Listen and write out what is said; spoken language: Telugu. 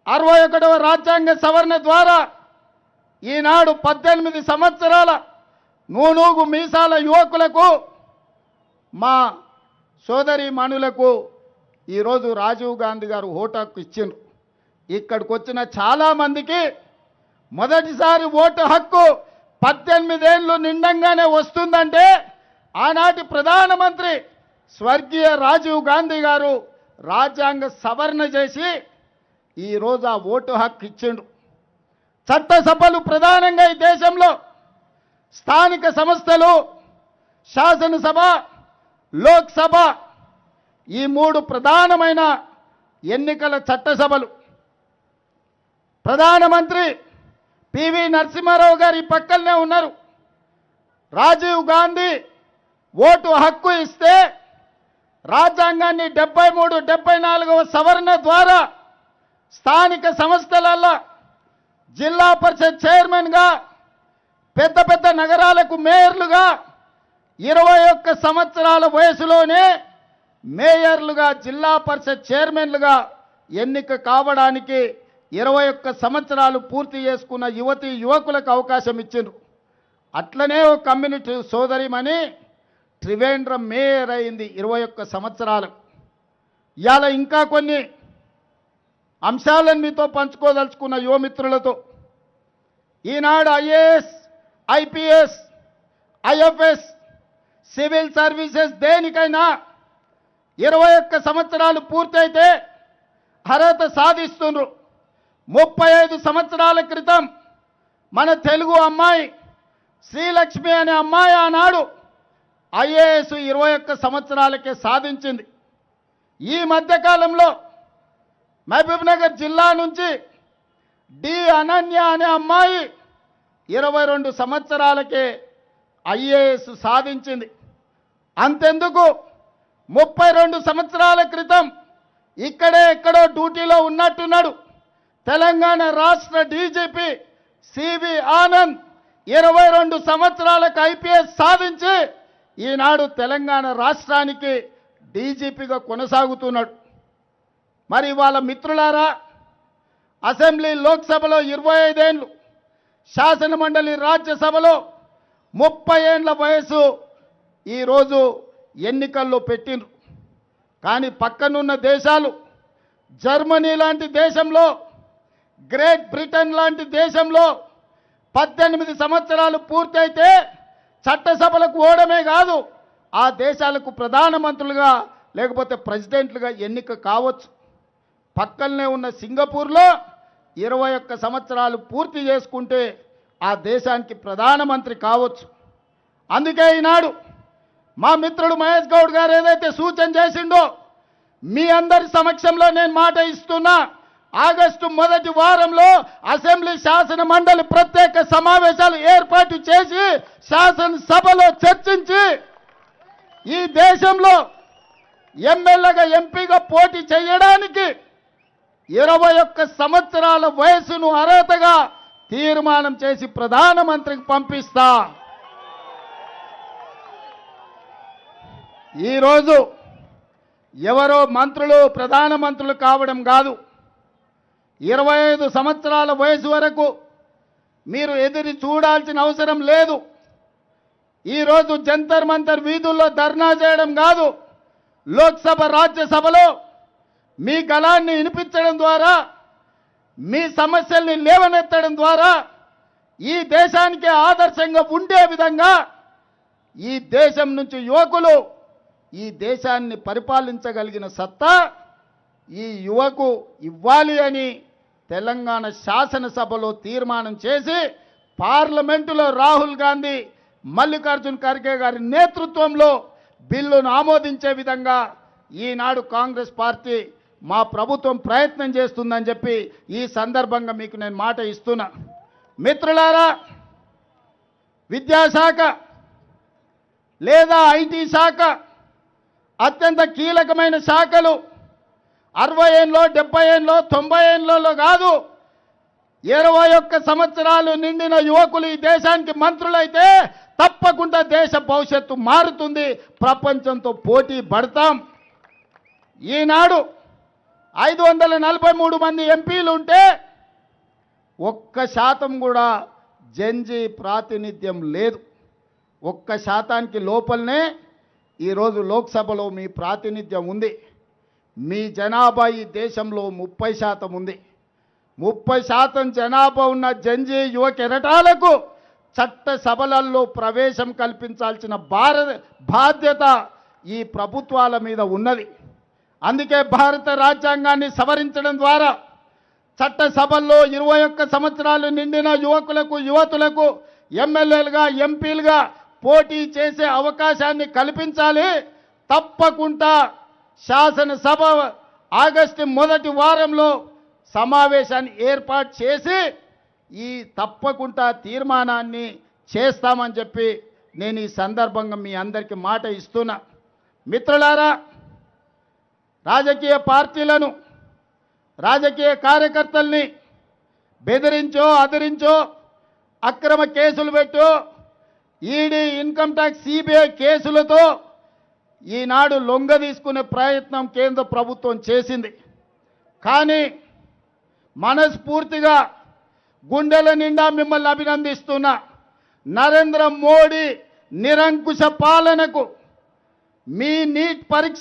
61వ రాజ్యాంగ సవరణ ద్వారా ఈనాడు 18 సంవత్సరాల నూనూగు మీసాల యువకులకు మా సోదరి మనులకు ఈరోజు రాజీవ్ గాంధీ గారు ఓటు హక్కు ఇచ్చిండ్రు. ఇక్కడికి వచ్చిన చాలామందికి మొదటిసారి ఓటు హక్కు 18 ఏళ్ళు నిండంగానే వస్తుందంటే ఆనాటి ప్రధానమంత్రి స్వర్గీయ రాజీవ్ గాంధీ గారు రాజ్యాంగ సవరణ చేసి ఈరోజు ఆ ఓటు హక్కు ఇచ్చిండు. చట్టసభలు ప్రధానంగా ఈ దేశంలో స్థానిక సంస్థలు, శాసనసభ, లోక్సభ ఈ 3 ప్రధానమైన ఎన్నికల చట్టసభలు. ప్రధానమంత్రి పివి నరసింహారావు గారు ఈ పక్కనే ఉన్నారు. రాజీవ్ గాంధీ ఓటు హక్కు ఇస్తే రాజ్యాంగాన్ని 73, 74వ సవరణ ద్వారా స్థానిక సంస్థలలో జిల్లా పరిషత్ చైర్మన్గా, పెద్ద పెద్ద నగరాలకు మేయర్లుగా 21 సంవత్సరాల వయసులోనే మేయర్లుగా, జిల్లా పరిషత్ చైర్మన్లుగా ఎన్నిక కావడానికి 21 సంవత్సరాలు పూర్తి చేసుకున్న యువతీ యువకులకు అవకాశం ఇచ్చిండ్రు. అట్లనే ఒక కమ్యూనిటీ సోదరిమని త్రివేంద్రం మేయర్ అయింది 21 సంవత్సరాలు. ఇవాళ ఇంకా కొన్ని అంశాలను మీతో పంచుకోదలుచుకున్న యువమిత్రులతో. Eenadu IAS, IPS, IFS, civil services దేనికైనా 21 సంవత్సరాలు పూర్తయితే అర్హత సాధిస్తున్నారు. 35 సంవత్సరాల క్రితం మన తెలుగు అమ్మాయి శ్రీలక్ష్మి అనే అమ్మాయి ఆనాడు ఐఏఎస్ 21 సంవత్సరాలకే సాధించింది. ఈ మధ్యకాలంలో మహబూబ్నగర్ జిల్లా నుంచి డి అనన్య అనే అమ్మాయి 22 సంవత్సరాలకే ఐఏఎస్ సాధించింది. అంతెందుకు 32 సంవత్సరాల క్రితం ఇక్కడే ఎక్కడో డ్యూటీలో ఉన్నట్టున్నాడు తెలంగాణ రాష్ట్ర డీజీపీ సివి ఆనంద్ 22 సంవత్సరాలకు ఐపీఎస్ సాధించి ఈనాడు తెలంగాణ రాష్ట్రానికి డీజీపీగా కొనసాగుతున్నాడు. మరి వాళ్ళ మిత్రులారా, అసెంబ్లీ లోక్సభలో 25 ఏళ్ళు, శాసన మండలి రాజ్యసభలో 30 ఏళ్ల వయసు ఈరోజు ఎన్నికల్లో పెట్టిండ్రు. కానీ పక్కనున్న దేశాలు, జర్మనీ లాంటి దేశంలో, గ్రేట్ బ్రిటన్ లాంటి దేశంలో 18 సంవత్సరాలు పూర్తయితే చట్టసభలకు ఓడమే కాదు, ఆ దేశాలకు ప్రధానమంత్రులుగా లేకపోతే ప్రెసిడెంట్లుగా ఎన్నిక కావచ్చు. పక్కనే ఉన్న సింగపూర్లో 21 సంవత్సరాలు పూర్తి చేసుకుంటే ఆ దేశానికి ప్రధానమంత్రి కావచ్చు. అందుకే ఈనాడు మా మిత్రుడు మహేష్ గౌడ్ గారు ఏదైతే సూచన చేసిండో మీ అందరి సమక్షంలో నేను మాట ఇస్తున్నా. ఆగస్టు మొదటి వారంలో అసెంబ్లీ శాసన మండలి ప్రత్యేక సమావేశాలు ఏర్పాటు చేసి శాసనసభలో చర్చించి ఈ దేశంలో ఎమ్మెల్యేగా, ఎంపీగా పోటీ చేయడానికి 21 సంవత్సరాల వయసును అర్హతగా తీర్మానం చేసి ప్రధానమంత్రికి పంపిస్తా. ఈరోజు ఎవరో మంత్రులు ప్రధానమంత్రులు కావడం కాదు, 25 సంవత్సరాల వయసు వరకు మీరు ఎదురు చూడాల్సిన అవసరం లేదు. ఈరోజు జంతర్ మంతర్ వీధుల్లో ధర్నా చేయడం కాదు, లోక్సభ, రాజ్యసభలో మీ గళాన్ని వినిపించడం ద్వారా, మీ సమస్యల్ని లేవనెత్తడం ద్వారా ఈ దేశానికి ఆదర్శంగా ఉండే విధంగా ఈ దేశం నుంచి యువకులు ఈ దేశాన్ని పరిపాలించగలిగిన సత్తా ఈ యువకు ఇవ్వాలి అని తెలంగాణ శాసనసభలో తీర్మానం చేసి పార్లమెంటులో రాహుల్ గాంధీ, మల్లికార్జున్ ఖర్గే గారి నేతృత్వంలో బిల్లును ఆమోదించే విధంగా ఈనాడు కాంగ్రెస్ పార్టీ, మా ప్రభుత్వం ప్రయత్నం చేస్తుందని చెప్పి ఈ సందర్భంగా మీకు నేను మాట ఇస్తున్నా. మిత్రులారా, విద్యాశాఖ లేదా ఐటీ శాఖ అత్యంత కీలకమైన శాఖలు 60 ఏళ్ళలో, 70 ఏళ్ళలో, 90 ఏళ్ళలో కాదు, 21 సంవత్సరాలు నిండిన యువకులు ఈ దేశానికి మంత్రులైతే తప్పకుండా దేశ భవిష్యత్తు మారుతుంది, ప్రపంచంతో పోటీ పడతాం. ఈనాడు 543 మంది ఎంపీలు ఉంటే 1% కూడా జెన్జీ ప్రాతినిధ్యం లేదు. 1% లోపలనే ఈరోజు లోక్సభలో మీ ప్రాతినిధ్యం ఉంది. మీ జనాభా ఈ దేశంలో 30% ఉంది. 30% జనాభా ఉన్న జెన్జీ యువ కెరటాలకు చట్ట సభలలో ప్రవేశం కల్పించాల్సిన బాధ్యత ఈ ప్రభుత్వాల మీద ఉన్నది. అందుకే భారత రాజ్యాంగాన్ని సవరించడం ద్వారా చట్టసభల్లో 21 సంవత్సరాలు నిండిన యువకులకు యువతులకు ఎమ్మెల్యేలుగా ఎంపీలుగా పోటీ చేసే అవకాశాన్ని కల్పించాలి. తప్పకుండా శాసనసభ ఆగస్టు మొదటి వారంలో సమావేశాన్ని ఏర్పాటు చేసి ఈ తప్పకుండా తీర్మానాన్ని చేస్తామని చెప్పి నేను ఈ సందర్భంగా మీ అందరికీ మాట ఇస్తున్నా. మిత్రులారా, రాజకీయ పార్టీలను రాజకీయ కార్యకర్తల్ని బెదిరించో అదిరించో అక్రమ కేసులు పెట్టో ఈడీ ఇన్కమ్ ట్యాక్స్ సిబిఐ కేసులతో ఈనాడు లొంగ తీసుకునే ప్రయత్నం కేంద్ర ప్రభుత్వం చేసింది. కానీ మనస్ఫూర్తిగా గుండెల నిండా మిమ్మల్ని అభినందిస్తున్నా. నరేంద్ర మోడీ నిరంకుశ పాలనకు మీ నీట్ పరీక్ష